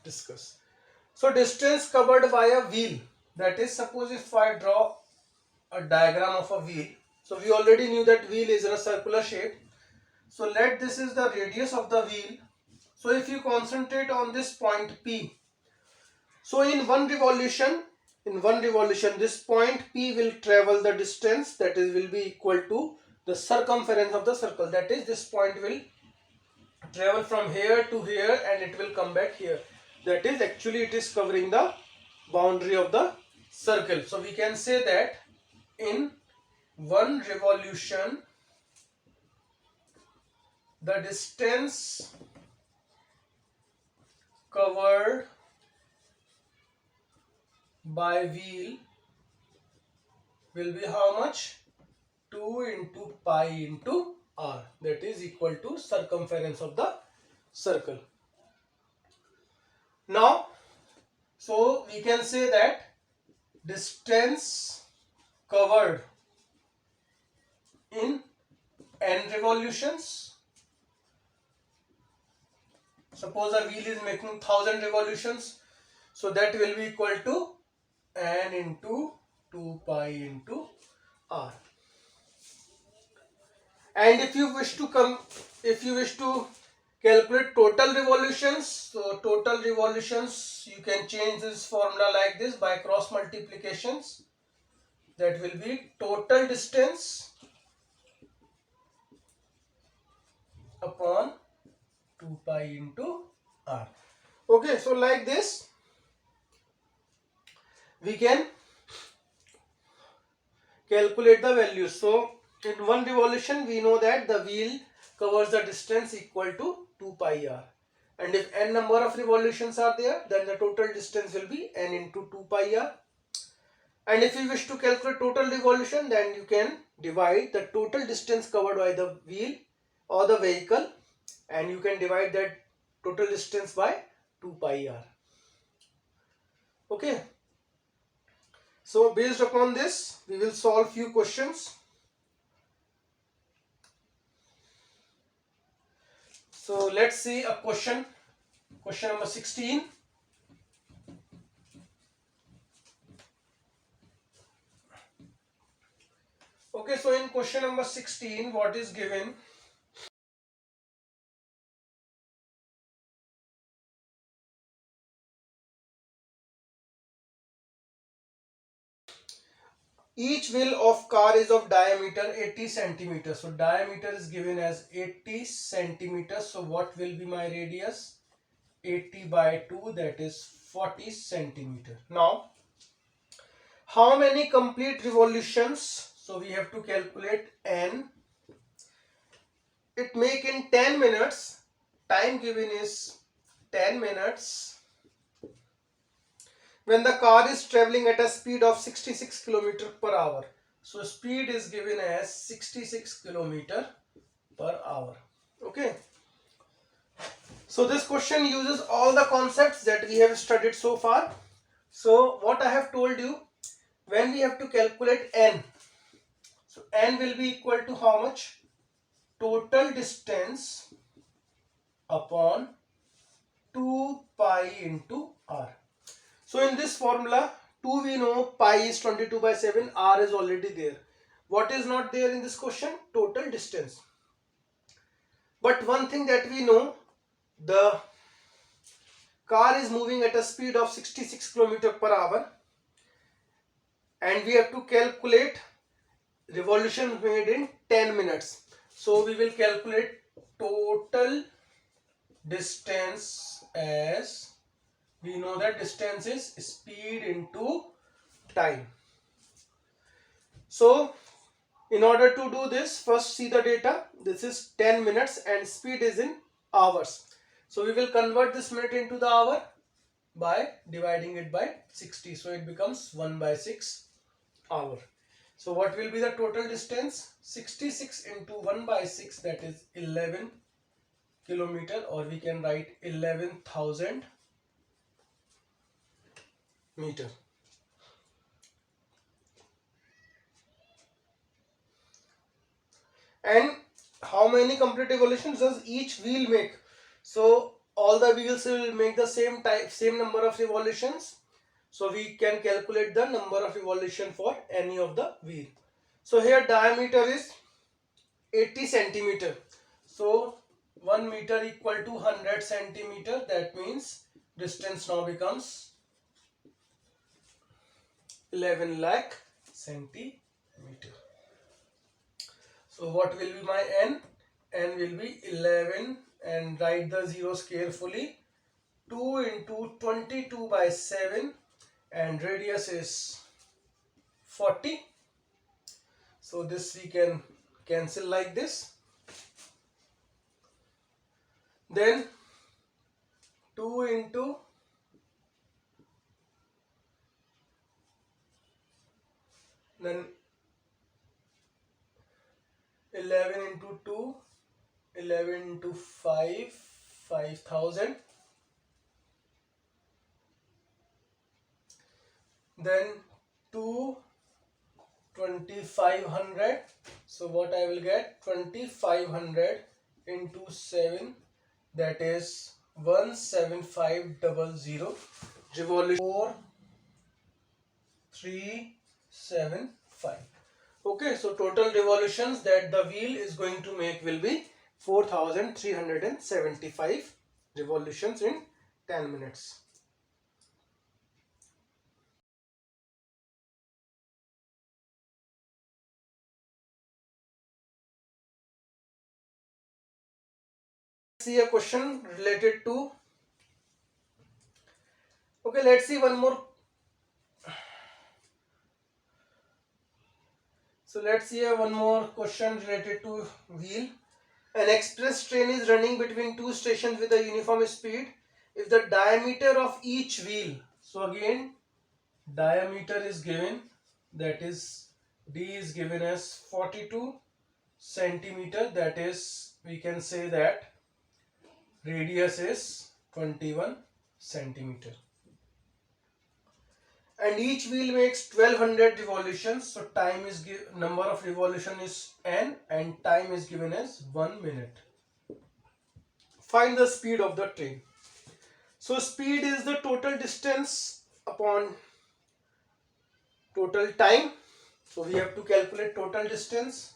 discuss. So distance covered by a wheel, that is, suppose if I draw a diagram of a wheel. So we already knew that wheel is in a circular shape. So let this is the radius of the wheel. So if you concentrate on this point P, so in one revolution, this point P will travel the distance, that is will be equal to the circumference of the circle. That is, this point will travel from here to here and it will come back here. That is, actually it is covering the boundary of the circle. So we can say that in one revolution, the distance covered by wheel will be how much? 2 into pi into r, that is equal to circumference of the circle. Now, so we can say that distance covered in n revolutions, suppose a wheel is making 1000 revolutions, so that will be equal to n into 2 pi into r. And if you wish to calculate total revolutions, so total revolutions, you can change this formula like this by cross multiplications. That will be total distance upon 2 pi into r. Okay, so like this we can calculate the values. So in one revolution we know that the wheel covers the distance equal to 2 pi r, and if n number of revolutions are there, then the total distance will be n into 2 pi r. And if you wish to calculate total revolution, then you can divide the total distance covered by the wheel or the vehicle, and you can divide that total distance by 2 pi r. Okay, so based upon this we will solve few questions. So let's see a question number 16. Okay, so in question number 16, what is given? Each wheel of car is of diameter 80 centimeters. So diameter is given as 80 centimeters. So what will be my radius? 80 by 2, that is 40 centimeter. Now, how many complete revolutions? So we have to calculate n. It make in 10 minutes. Time given is 10 minutes. When the car is traveling at a speed of 66 km per hour. So speed is given as 66 km per hour. Okay. So this question uses all the concepts that we have studied so far. So what I have told you, when we have to calculate n, so n will be equal to how much? Total distance upon 2 pi into r. So in this formula, 2 we know, pi is 22 by 7, r is already there. What is not there in this question? Total distance. But one thing that we know, the car is moving at a speed of 66 km per hour, and we have to calculate revolution made in 10 minutes. So we will calculate total distance as, we know that distance is speed into time. So in order to do this, first see the data. This is 10 minutes and speed is in hours. So we will convert this minute into the hour by dividing it by 60. So it becomes 1 by 6 hour. So what will be the total distance? 66 into 1 by 6, that is 11 kilometer, or we can write 11,000 meter. And how many complete revolutions does each wheel make? So all the wheels will make the same number of revolutions. So we can calculate the number of revolution for any of the wheel. So here diameter is 80 centimeter. So 1 meter equal to 100 centimeter. That means distance now becomes 11 lakh centimeter. So what will be my n? N will be 11, and write the zeros carefully. 2 into 22 by 7, and radius is 40. So this we can cancel like this. Then 2 into 11 into 2, 11 into 5, 5000. Then 2, 2500. So what I will get? 2500 into 7, that is 17500. Revolution 4375. Okay, so total revolutions that the wheel is going to make will be 4375 revolutions in 10 minutes. See a question related to, okay, let's see one more. So let's see one more question related to wheel. An express train is running between two stations with a uniform speed. If the diameter of each wheel, so again diameter is given, that is D is given as 42 centimeter, that is we can say that radius is 21 centimeter, and each wheel makes 1200 revolutions. So time is number of revolution is n, and time is given as 1 minute. Find the speed of the train. So speed is the total distance upon total time. So we have to calculate total distance.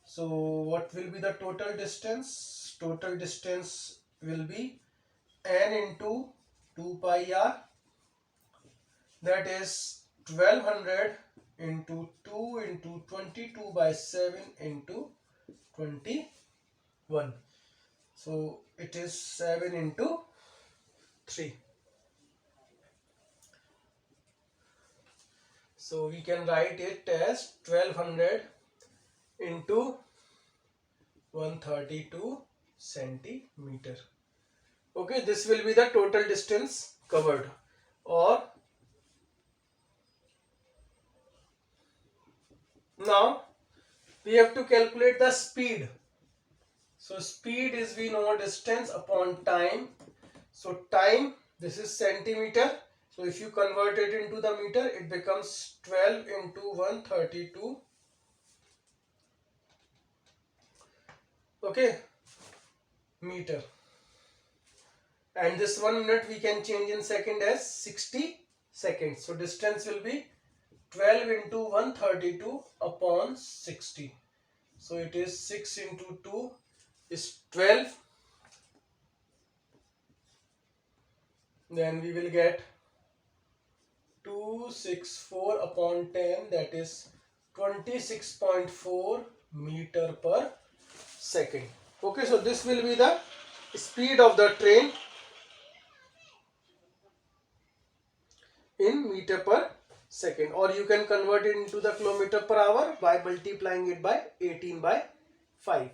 So what will be the total distance? Total distance will be n into 2 pi r, that is 1200 into 2 into 22 by 7 into 21. So it is 7 into 3. So we can write it as 1200 into 132 centimeter. Okay, this will be the total distance covered. Or now we have to calculate the speed. So speed is, we know, distance upon time. So time, this is centimeter. So if you convert it into the meter, it becomes 12 into 132. Okay, meter. And this 1 minute we can change in second as 60 seconds. So distance will be 12 into 132 upon 60. So it is 6 into 2 is 12. Then we will get 264 upon 10, that is 26.4 meter per second. Okay, so this will be the speed of the train in meter per second, or you can convert it into the kilometer per hour by multiplying it by 18 by 5.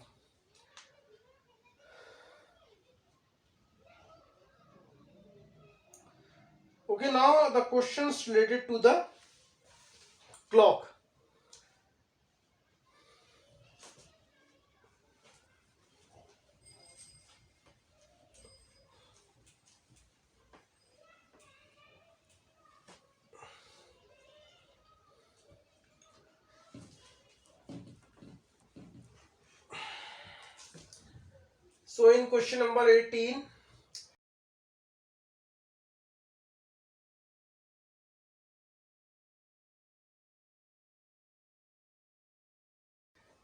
Okay, now the questions related to the clock. So in question number 18,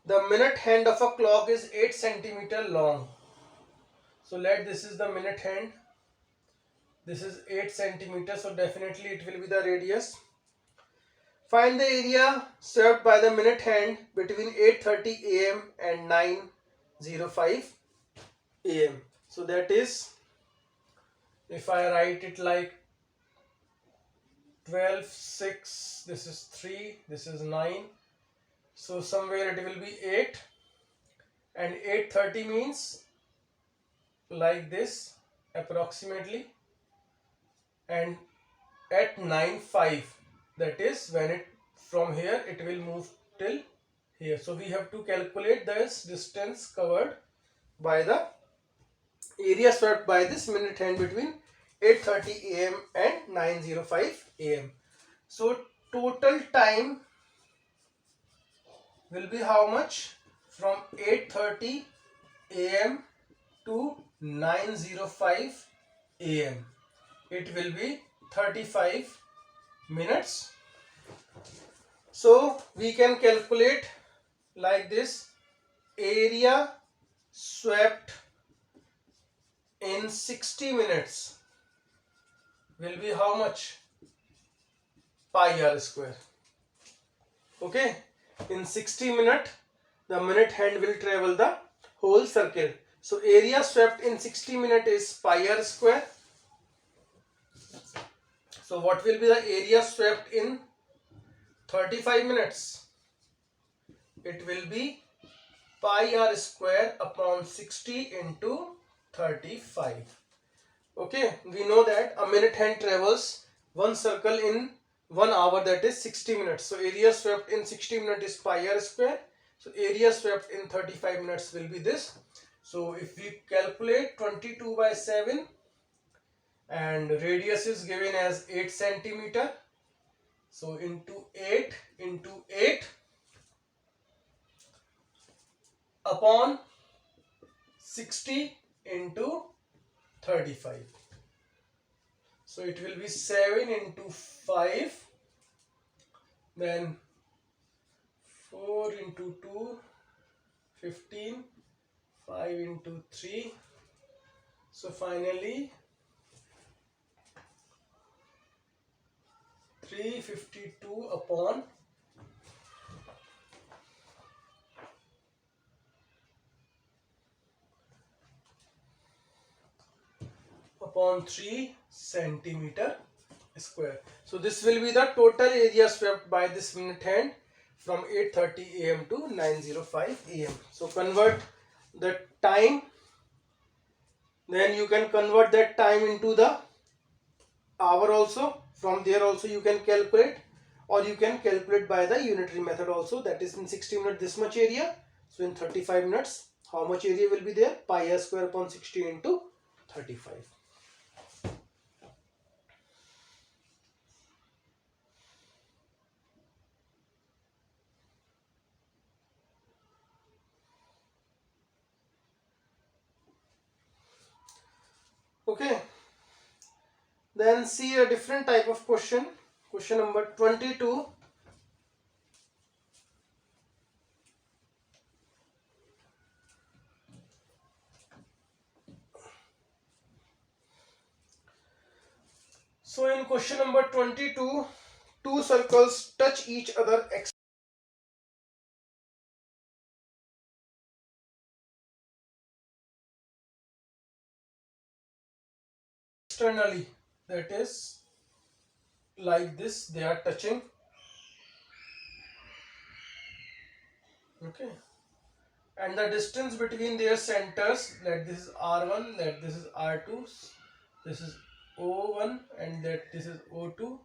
the minute hand of a clock is 8 centimeter long. So let this is the minute hand. This is 8 centimeters, so definitely it will be the radius. Find the area served by the minute hand between 8:30 am and 9:05 am. So that is, if I write it like 12, 6, this is 3, this is 9. So somewhere it will be 8, and 8:30 means like this approximately, and at 9:05, that is when it from here it will move till here. So we have to calculate this distance covered by the area swept by this minute hand between 8:30 am and 9:05 am. So total time will be how much? From 8:30 am to 9:05 am. It will be 35 minutes. So we can calculate like this: area swept in 60 minutes will be how much? Pi r square. Okay, in 60 minutes the minute hand will travel the whole circle. So area swept in 60 minutes is pi r square. So what will be the area swept in 35 minutes? It will be pi r square upon 60 into 35. Okay, we know that a minute hand travels one circle in 1 hour, that is 60 minutes. So area swept in 60 minutes is pi r square. So area swept in 35 minutes will be this. So if we calculate 22/7, and radius is given as 8 centimeter. So into 8 upon 60 into 35. So it will be 7 into 5, then 4 into 2, 15, 5 into 3. So finally 352 upon 3 centimeter square. So this will be the total area swept by this minute hand from 8:30 am to 9:05 am. So convert the time, then you can convert that time into the hour also. From there also you can calculate, or you can calculate by the unitary method also, that is in 60 minutes this much area. So in 35 minutes how much area will be there? Pi r square upon 60 into 35. Okay, then see a different type of question. Question number 22. So in question number 22, two circles touch each other externally, that is like this, they are touching. Okay, and the distance between their centers, let this is r1, let this is r2, this is o1, and let this is o2.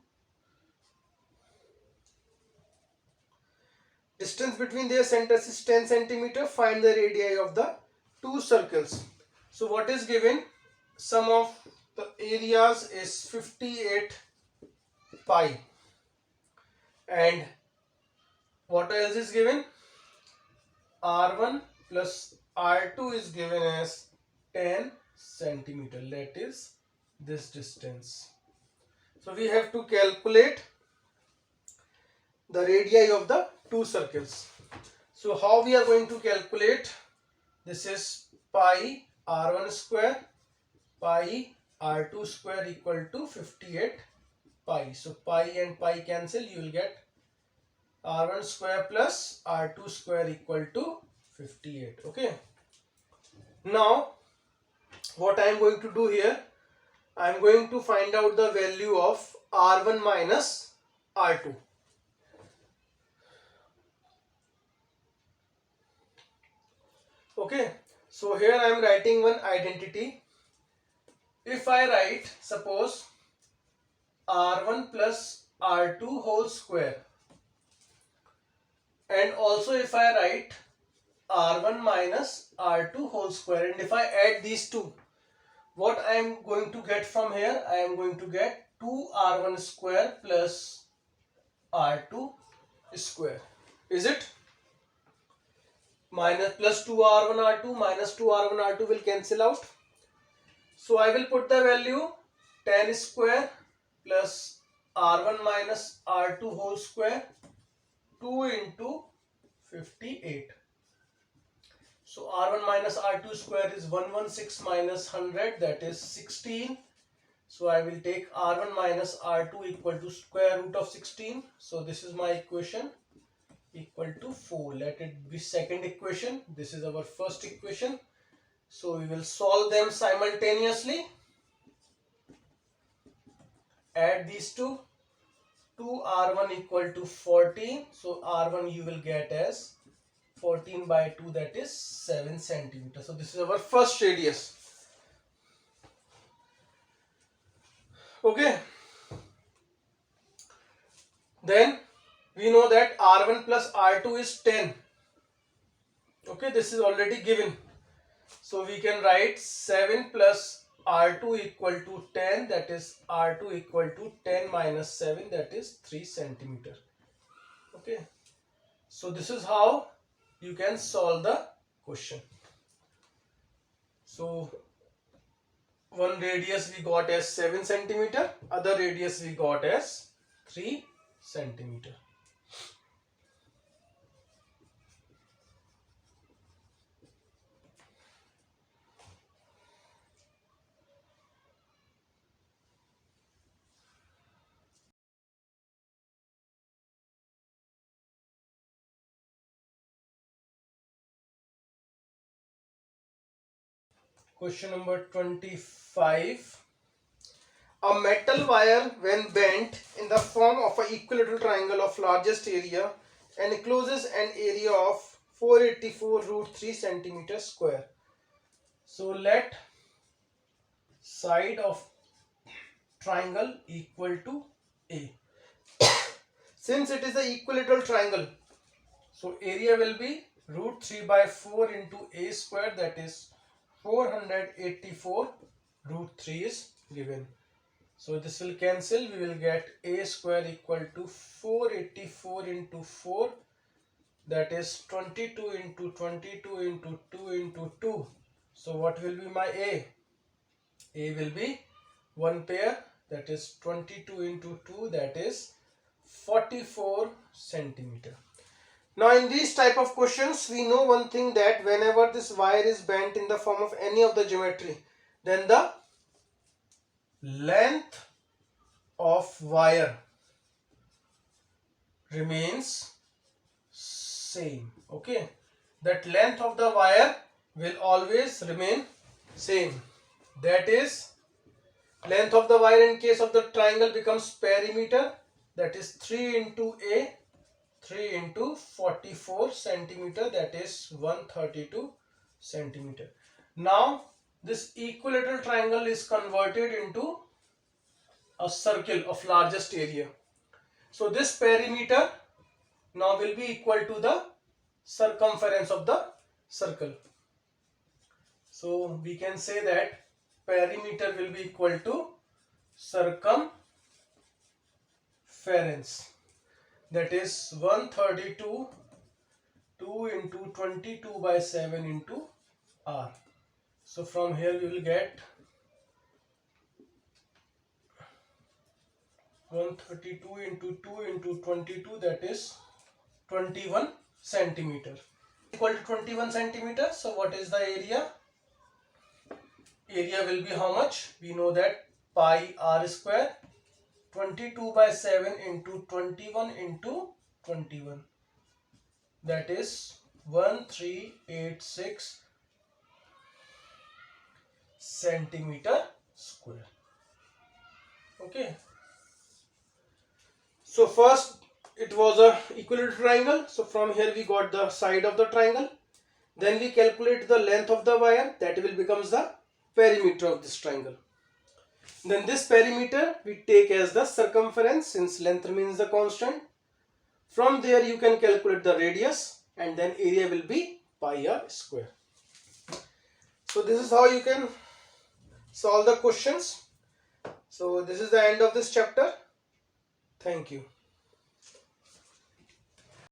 Distance between their centers is 10 centimeter. Find the radii of the two circles. So what is given? Sum of the areas is 58 pi, and what else is given? R1 plus R2 is given as 10 centimeter, that is this distance. So we have to calculate the radii of the two circles. So how we are going to calculate? This is pi r1 square pi r2 square equal to 58 pi. So pi and pi cancel, you will get r1 square plus r2 square equal to 58. Okay. Now what I am going to do here, I am going to find out the value of r1 minus r2. Okay, so here I am writing one identity. If I write, suppose r1 plus r2 whole square, and also if I write r1 minus r2 whole square, and if I add these two, what I am going to get from here? I am going to get 2r1 square plus r2 square. Is it? Minus plus 2r1 r2 minus 2r1 r2 will cancel out. So I will put the value 10 square plus r1 minus r2 whole square 2 into 58. So r1 minus r2 square is 116 minus 100, that is 16. So I will take r1 minus r2 equal to square root of 16. So this is my equation, equal to 4. Let it be second equation. This is our first equation. So we will solve them simultaneously. Add these two. 2r1 equal to 14. So r1 you will get as 14 by 2, that is 7 centimeter. So this is our first radius. Okay. Then we know that r1 plus r2 is 10. Okay, this is already given. So we can write 7 plus r2 equal to 10, that is r2 equal to 10 minus 7, that is 3 centimeter. Okay. So this is how you can solve the question. So one radius we got as 7 centimeter, other radius we got as 3 centimeter. Question number 25. A metal wire, when bent in the form of an equilateral triangle of largest area, encloses an area of 484 root 3 centimeter square. So let side of triangle equal to A. Since it is an equilateral triangle, so area will be root 3 by 4 into A square, that is 484 root 3 is given. So this will cancel, we will get A square equal to 484 into 4, that is 22 into 22 into 2 into 2. So what will be my A? A will be one pair, that is 22 into 2, that is 44 centimeter. Now in these type of questions, we know one thing, that whenever this wire is bent in the form of any of the geometry, then the length of wire remains same. Okay, that length of the wire will always remain same. That is, length of the wire in case of the triangle becomes perimeter, that is 3 into A, 3 into 44 centimeter, that is 132 centimeter. Now this equilateral triangle is converted into a circle of largest area. So this perimeter now will be equal to the circumference of the circle. So we can say that perimeter will be equal to circumference, that is 132 2 into 22 by 7 into R. So from here we will get 132 into 2 into 22, that is 21 centimeter equal to 21 centimeter. So what is the area? Area will be how much? We know that pi r square, 22 by 7 into 21 into 21, that is 1386 centimeter square. Okay, so first it was a equilateral triangle, so from here we got the side of the triangle. Then we calculate the length of the wire, that will becomes the perimeter of this triangle. Then this perimeter we take as the circumference, since length remains the constant. From there you can calculate the radius, and then area will be pi r square. So this is how you can solve the questions. So this is the end of this chapter. Thank you.